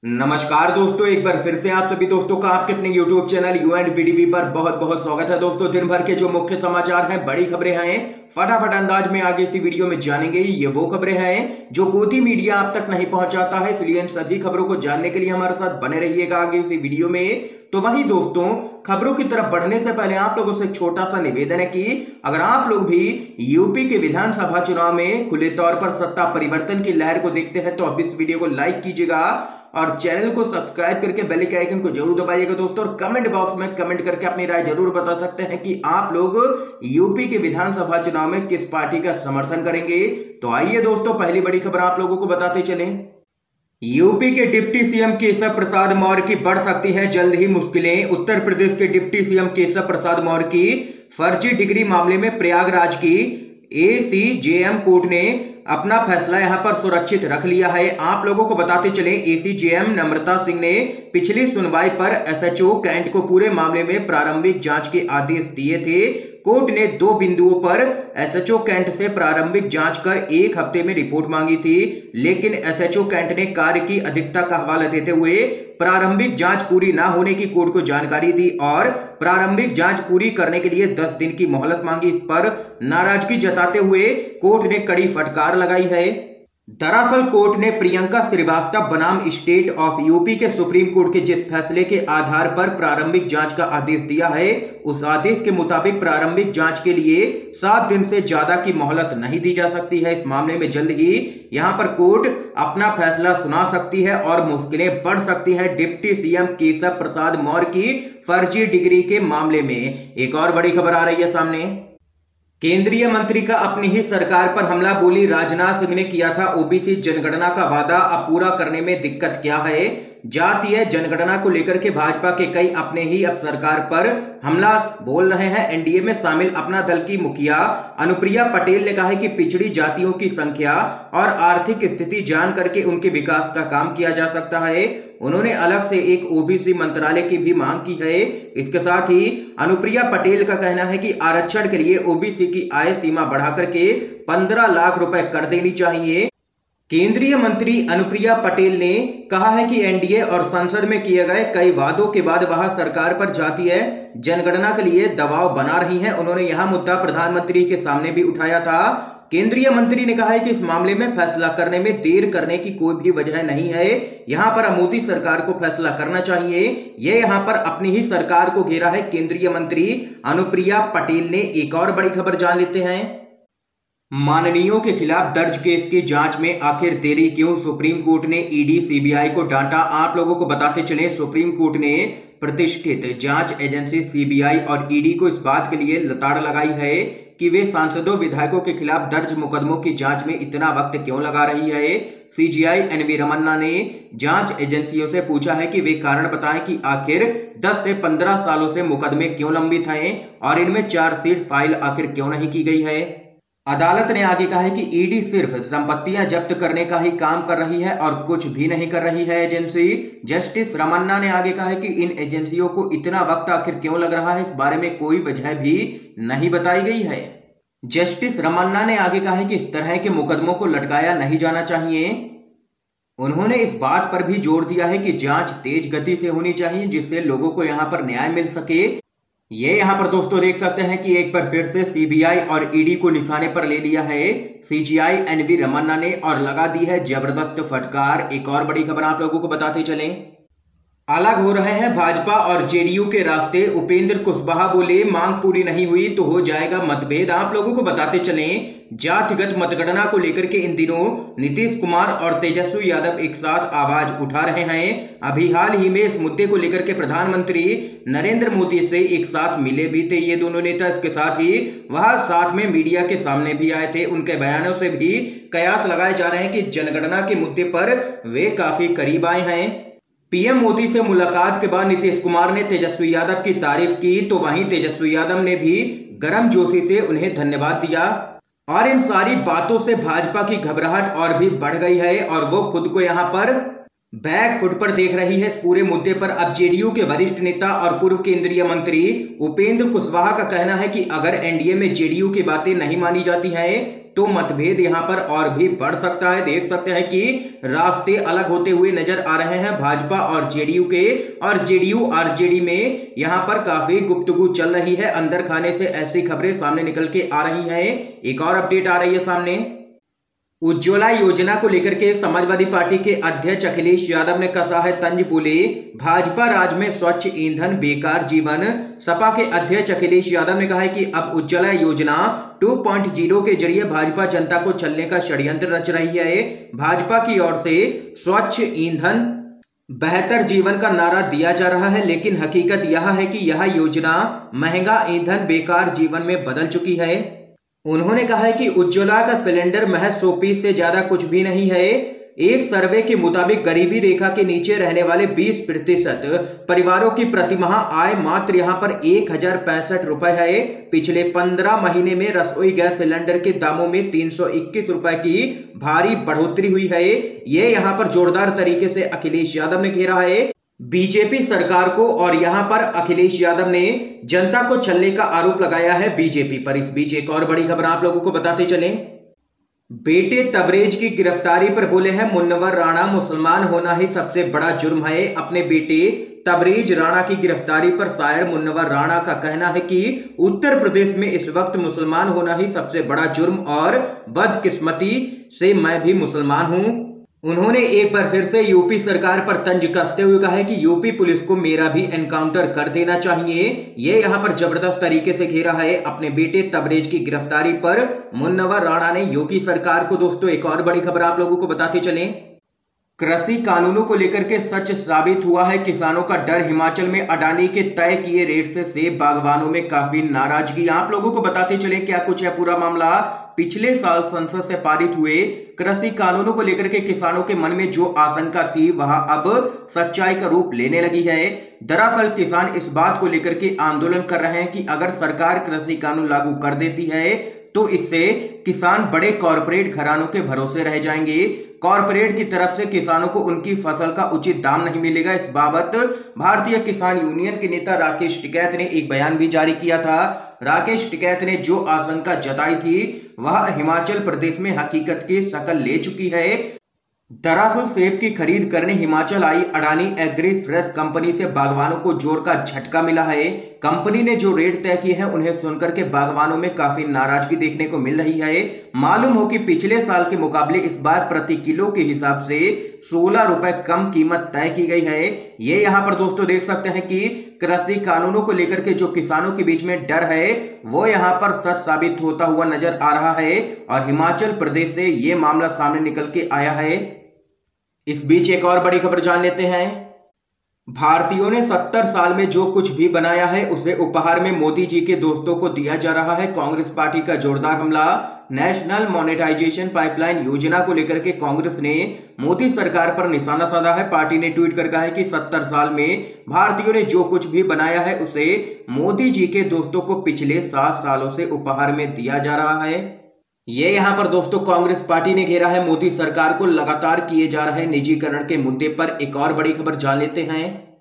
नमस्कार दोस्तों, एक बार फिर से आप सभी दोस्तों का आपके अपने YouTube चैनल यू एंड वीडीवी पर बहुत बहुत स्वागत है। दोस्तों, दिन भर के जो मुख्य समाचार हैं, बड़ी खबरें हैं, फटाफट अंदाज में आगे इसी वीडियो में जानेंगे। ये वो खबरें हैं जो गोदी मीडिया आप तक नहीं पहुंचाता है, इसलिए इन सभी खबरों को जानने के लिए हमारे साथ बने रहिएगा आगे इसी वीडियो में। तो वहीं दोस्तों, खबरों की तरफ बढ़ने से पहले आप लोगों से एक छोटा सा निवेदन है कि अगर आप लोग भी यूपी के विधानसभा चुनाव में खुले तौर पर सत्ता परिवर्तन की लहर को देखते हैं तो अब इस वीडियो को लाइक कीजिएगा और चैनल को सब्सक्राइब करके बेल के आइकन को जरूर दबाइएगा दोस्तों। और कमेंट बॉक्स में कमेंट करके अपनी राय जरूर बता सकते हैं कि आप लोग यूपी के विधानसभा चुनाव में किस पार्टी का समर्थन करेंगे। तो आइए दोस्तों, पहली बड़ी खबर आप लोगों को बताते चलें। यूपी के डिप्टी सीएम केशव प्रसाद मौर्य की बढ़ सकती है जल्द ही मुश्किलें। उत्तर प्रदेश के डिप्टी सीएम केशव प्रसाद मौर्य की फर्जी डिग्री मामले में प्रयागराज की एसीजेएम कोर्ट ने अपना फैसला यहां पर सुरक्षित रख लिया है। आप लोगों को बताते चलें, एसीजेएम नम्रता सिंह ने पिछली सुनवाई पर एसएचओ कैंट को पूरे मामले में प्रारंभिक जांच के आदेश दिए थे। कोर्ट ने 2 बिंदुओं पर एसएचओ कैंट से प्रारंभिक जांच कर 1 हफ्ते में रिपोर्ट मांगी थी, लेकिन एसएचओ कैंट ने कार्य की अधिकता का हवाला देते हुए प्रारंभिक जांच पूरी ना होने की कोर्ट को जानकारी दी और प्रारंभिक जांच पूरी करने के लिए 10 दिन की मोहलत मांगी। इस पर नाराजगी जताते हुए कोर्ट ने कड़ी फटकार लगाई है। दरअसल कोर्ट ने प्रियंका श्रीवास्तव बनाम स्टेट ऑफ यूपी के सुप्रीम कोर्ट के जिस फैसले के आधार पर प्रारंभिक जांच का आदेश दिया है, उस आदेश के मुताबिक प्रारंभिक जांच के लिए 7 दिन से ज्यादा की मोहलत नहीं दी जा सकती है। इस मामले में जल्द ही यहां पर कोर्ट अपना फैसला सुना सकती है और मुश्किलें बढ़ सकती है डिप्टी सीएम केशव प्रसाद मौर्य की फर्जी डिग्री के मामले में। एक और बड़ी खबर आ रही है सामने। केंद्रीय मंत्री का अपनी ही सरकार पर हमला, बोली राजनाथ सिंह ने किया था ओबीसी जनगणना का वादा, अब पूरा करने में दिक्कत क्या है। जातीय जनगणना को लेकर के भाजपा के कई अपने ही अब सरकार पर हमला बोल रहे हैं। एनडीए में शामिल अपना दल की मुखिया अनुप्रिया पटेल ने कहा है कि पिछड़ी जातियों की संख्या और आर्थिक स्थिति जान करके उनके विकास का काम किया जा सकता है। उन्होंने अलग से एक ओबीसी मंत्रालय की भी मांग की है। इसके साथ ही अनुप्रिया पटेल का कहना है कि आरक्षण के लिए ओबीसी की आय सीमा बढ़ाकर के 15 लाख रुपए कर देनी चाहिए। केंद्रीय मंत्री अनुप्रिया पटेल ने कहा है कि एनडीए और संसद में किए गए कई वादों के बाद वह सरकार पर जातीय जनगणना के लिए दबाव बना रही हैं। उन्होंने यह मुद्दा प्रधानमंत्री के सामने भी उठाया था। केंद्रीय मंत्री ने कहा है कि इस मामले में फैसला करने में देर करने की कोई भी वजह नहीं है। यहां पर मोदी सरकार को फैसला करना चाहिए। ये यहां पर अपनी ही सरकार को घेरा है केंद्रीय मंत्री अनुप्रिया पटेल ने। एक और बड़ी खबर जान लेते हैं। माननीयों के खिलाफ दर्ज केस की जांच में आखिर देरी क्यों, सुप्रीम कोर्ट ने ईडी सीबीआई को डांटा। आप लोगों को बताते चले, सुप्रीम कोर्ट ने प्रतिष्ठित जांच एजेंसी सीबीआई और ईडी को इस बात के लिए लताड़ लगाई है कि वे सांसदों विधायकों के खिलाफ दर्ज मुकदमों की जांच में इतना वक्त क्यों लगा रही है। सीजीआई एनवी रमन्ना ने जांच एजेंसियों से पूछा है कि वे कारण बताएं कि आखिर 10 से 15 सालों से मुकदमे क्यों लंबित हैं और इनमें चार्जशीट फाइल आखिर क्यों नहीं की गई है। अदालत ने आगे कहा है कि ईडी सिर्फ संपत्तियां जब्त करने का ही काम कर रही है और कुछ भी नहीं कर रही है एजेंसी। जस्टिस रमन्ना ने आगे कहा है कि इन एजेंसियों को इतना वक्त आखिर क्यों लग रहा है, इस बारे में कोई वजह भी नहीं बताई गई है। जस्टिस रमन्ना ने आगे कहा है कि इस तरह के मुकदमों को लटकाया नहीं जाना चाहिए। उन्होंने इस बात पर भी जोर दिया है कि जांच तेज गति से होनी चाहिए जिससे लोगों को यहां पर न्याय मिल सके। ये यहां पर दोस्तों देख सकते हैं कि एक बार फिर से सीबीआई और ईडी को निशाने पर ले लिया है सीजीआई एनवी रमन्ना ने और लगा दी है जबरदस्त फटकार। एक और बड़ी खबर आप लोगों को बताते चलें। अलग हो रहे हैं भाजपा और जेडीयू के रास्ते, उपेंद्र कुशवाहा बोले मांग पूरी नहीं हुई तो हो जाएगा मतभेद। आप लोगों को बताते चलें, जातिगत मतगणना को लेकर के इन दिनों नीतीश कुमार और तेजस्वी यादव एक साथ आवाज उठा रहे हैं। अभी हाल ही में इस मुद्दे को लेकर के प्रधानमंत्री नरेंद्र मोदी से एक साथ मिले भी थे ये दोनों नेता। इसके साथ ही वह साथ में मीडिया के सामने भी आए थे। उनके बयानों से भी कयास लगाए जा रहे हैं कि जनगणना के मुद्दे पर वे काफी करीब आए हैं। पीएम मोदी से मुलाकात के बाद नीतीश कुमार ने तेजस्वी यादव की तारीफ की तो वहीं तेजस्वी यादव ने भी गर्मजोशी से उन्हें धन्यवाद दिया। और इन सारी बातों से भाजपा की घबराहट और भी बढ़ गई है और वो खुद को यहां पर बैक फुट पर देख रही है इस पूरे मुद्दे पर। अब जेडीयू के वरिष्ठ नेता और पूर्व केंद्रीय मंत्री उपेंद्र कुशवाहा का कहना है कि अगर एनडीए में जेडीयू की बातें नहीं मानी जाती हैं तो मतभेद यहां पर और भी बढ़ सकता है। देख सकते हैं कि रास्ते अलग होते हुए नजर आ रहे हैं भाजपा और जेडीयू के, और जेडीयू आरजेडी में यहां पर काफी गुफ्तगू चल रही है। अंदर खाने से ऐसी खबरें सामने निकल के आ रही हैं। एक और अपडेट आ रही है सामने। उज्ज्वला योजना को लेकर के समाजवादी पार्टी के अध्यक्ष अखिलेश यादव ने कसा है तंज बोले, भाजपा राज में स्वच्छ ईंधन बेकार जीवन। सपा के अध्यक्ष अखिलेश यादव ने कहा है कि अब उज्ज्वला योजना 2.0 के जरिए भाजपा जनता को चलने का षड्यंत्र रच रही है। भाजपा की ओर से स्वच्छ ईंधन बेहतर जीवन का नारा दिया जा रहा है, लेकिन हकीकत यह है कि यह योजना महंगा ईंधन बेकार जीवन में बदल चुकी है। उन्होंने कहा है कि उज्ज्वला का सिलेंडर महज 100 पीस से ज्यादा कुछ भी नहीं है। एक सर्वे के मुताबिक गरीबी रेखा के नीचे रहने वाले 20% परिवारों की प्रतिमाह आय मात्र यहां पर 1065 रुपए है। पिछले 15 महीने में रसोई गैस सिलेंडर के दामों में 321 रुपए की भारी बढ़ोतरी हुई है। ये यहां पर जोरदार तरीके से अखिलेश यादव ने घेरा है बीजेपी सरकार को, और यहां पर अखिलेश यादव ने जनता को छलने का आरोप लगाया है बीजेपी पर। इस बीच एक और बड़ी खबर आप लोगों को बताते चलें। बेटे तबरेज की गिरफ्तारी पर बोले हैं मुन्नवर राणा, मुसलमान होना ही सबसे बड़ा जुर्म है। अपने बेटे तबरेज राणा की गिरफ्तारी पर शायर मुन्नवर राणा का कहना है कि उत्तर प्रदेश में इस वक्त मुसलमान होना ही सबसे बड़ा जुर्म, और बदकिस्मती से मैं भी मुसलमान हूं। उन्होंने एक बार फिर से यूपी सरकार पर तंज कसते हुए कहा है कि यूपी पुलिस को मेरा भी एनकाउंटर कर देना चाहिए। ये यहां पर जबरदस्त तरीके से घेरा है अपने बेटे तबरेज की गिरफ्तारी पर मुन्नवर राणा ने योगी सरकार को। दोस्तों एक और बड़ी खबर आप लोगों को बताते चलें। कृषि कानूनों को लेकर के सच साबित हुआ है किसानों का डर। हिमाचल में अडानी के तय किए रेट से सेब बागवानों में काफी नाराजगी। आप लोगों को बताते चले क्या कुछ है पूरा मामला। पिछले साल संसद से पारित हुए कृषि कानूनों को लेकर के किसानों के मन में जो आशंका थी वह अब सच्चाई का रूप लेने लगी है। दरअसल किसान इस बात को लेकर के आंदोलन कर रहे हैं कि अगर सरकार कृषि कानून लागू कर देती है तो इससे किसान बड़े कॉरपोरेट घरानों के भरोसे रह जाएंगे। कॉरपोरेट की तरफ से किसानों को उनकी फसल का उचित दाम नहीं मिलेगा। इस बाबत भारतीय किसान यूनियन के नेता राकेश टिकैत ने एक बयान भी जारी किया था। राकेश टिकैत ने जो आशंका जताई थी वह हिमाचल प्रदेश में हकीकत की शक्ल ले चुकी है। दरअसल सेब की खरीद करने हिमाचल आई अडानी एग्री फ्रेश कंपनी से बागवानों को जोर का झटका मिला है। कंपनी ने जो रेट तय किए हैं उन्हें सुनकर के बागवानों में काफी नाराजगी देखने को मिल रही है। मालूम हो कि पिछले साल के मुकाबले इस बार प्रति किलो के हिसाब से 16 रुपए कम कीमत तय की गई है। ये यहाँ पर दोस्तों देख सकते हैं कि कृषि कानूनों को लेकर के जो किसानों के बीच में डर है वो यहाँ पर सच साबित होता हुआ नजर आ रहा है, और हिमाचल प्रदेश से ये मामला सामने निकल के आया है। इस बीच एक और बड़ी खबर जान लेते हैं। भारतीयों ने 70 साल में जो कुछ भी बनाया है उसे उपहार में मोदी जी के दोस्तों को दिया जा रहा है। कांग्रेस पार्टी का जोरदार हमला। नेशनल मोनेटाइजेशन पाइपलाइन योजना को लेकर के कांग्रेस ने मोदी सरकार पर निशाना साधा है। पार्टी ने ट्वीट कर कहा है कि 70 साल में भारतीयों ने जो कुछ भी बनाया है उसे मोदी जी के दोस्तों को पिछले 7 सालों से उपहार में दिया जा रहा है। ये यहां पर दोस्तों कांग्रेस पार्टी ने घेरा है मोदी सरकार को लगातार किए जा रहे निजीकरण के मुद्दे पर। एक और बड़ी खबर जान लेते हैं।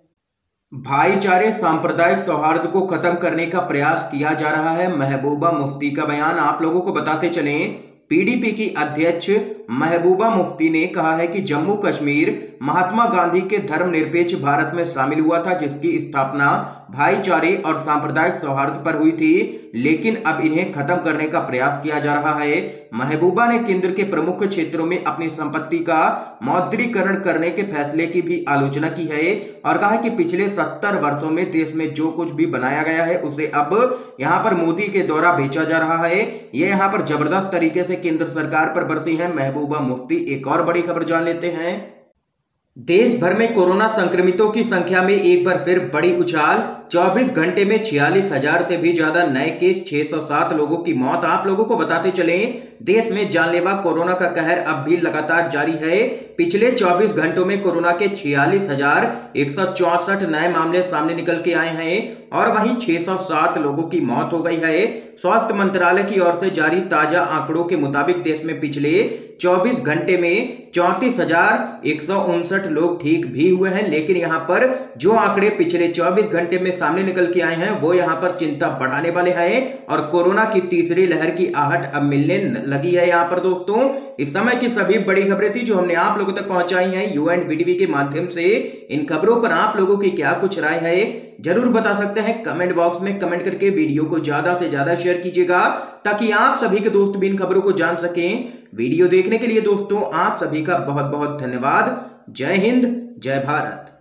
भाईचारे सांप्रदायिक सौहार्द को खत्म करने का प्रयास किया जा रहा है, महबूबा मुफ्ती का बयान आप लोगों को बताते चलें। पीडीपी की अध्यक्ष महबूबा मुफ्ती ने कहा है कि जम्मू कश्मीर महात्मा गांधी के धर्मनिरपेक्ष भारत में शामिल हुआ था, जिसकी स्थापना भाईचारे और सांप्रदायिक सौहार्द पर हुई थी, लेकिन अब इन्हें खत्म करने का प्रयास किया जा रहा है। महबूबा ने केंद्र के प्रमुख क्षेत्रों में अपनी संपत्ति का मौद्रीकरण करने के फैसले की भी आलोचना की है और कहा कि पिछले 70 वर्षों में देश में जो कुछ भी बनाया गया है उसे अब यहां पर मोदी के द्वारा बेचा जा रहा है। ये यहां पर जबरदस्त तरीके से केंद्र सरकार पर बरसी है महबूबा मुफ्ती। एक और बड़ी खबर जान लेते हैं। देश भर में कोरोना संक्रमितों की संख्या में एक बार फिर बड़ी उछाल। 24 घंटे में 46,000 से भी ज्यादा नए केस, 607 लोगों की मौत। आप लोगों को बताते चलें देश में जानलेवा कोरोना का कहर अब भी लगातार जारी है। पिछले 24 घंटों में कोरोना के 46,164 नए मामले सामने निकल के आए हैं और वहीं 607 लोगों की मौत हो गई है। स्वास्थ्य मंत्रालय की ओर से जारी ताजा आंकड़ों के मुताबिक देश में पिछले 24 घंटे में 34,159 लोग ठीक भी हुए हैं। लेकिन यहां पर जो आंकड़े पिछले 24 घंटे में सामने निकल के आए हैं वो यहां पर चिंता बढ़ाने वाले हैं और कोरोना की तीसरी लहर की आहट अब मिलने लगी है। यहां पर दोस्तों इस समय की सभी बड़ी खबरें थी जो हमने आप लोगों तक पहुंचाई हैं UNVDB के माध्यम से। इन खबरों पर आप लोगों की क्या कुछ राय है जरूर बता सकते हैं कमेंट बॉक्स में कमेंट करके। वीडियो को ज्यादा से ज्यादा शेयर कीजिएगा ताकि आप सभी के दोस्त भी इन खबरों को जान सकें। वीडियो देखने के लिए दोस्तों आप सभी का बहुत बहुत धन्यवाद। जय हिंद, जय भारत।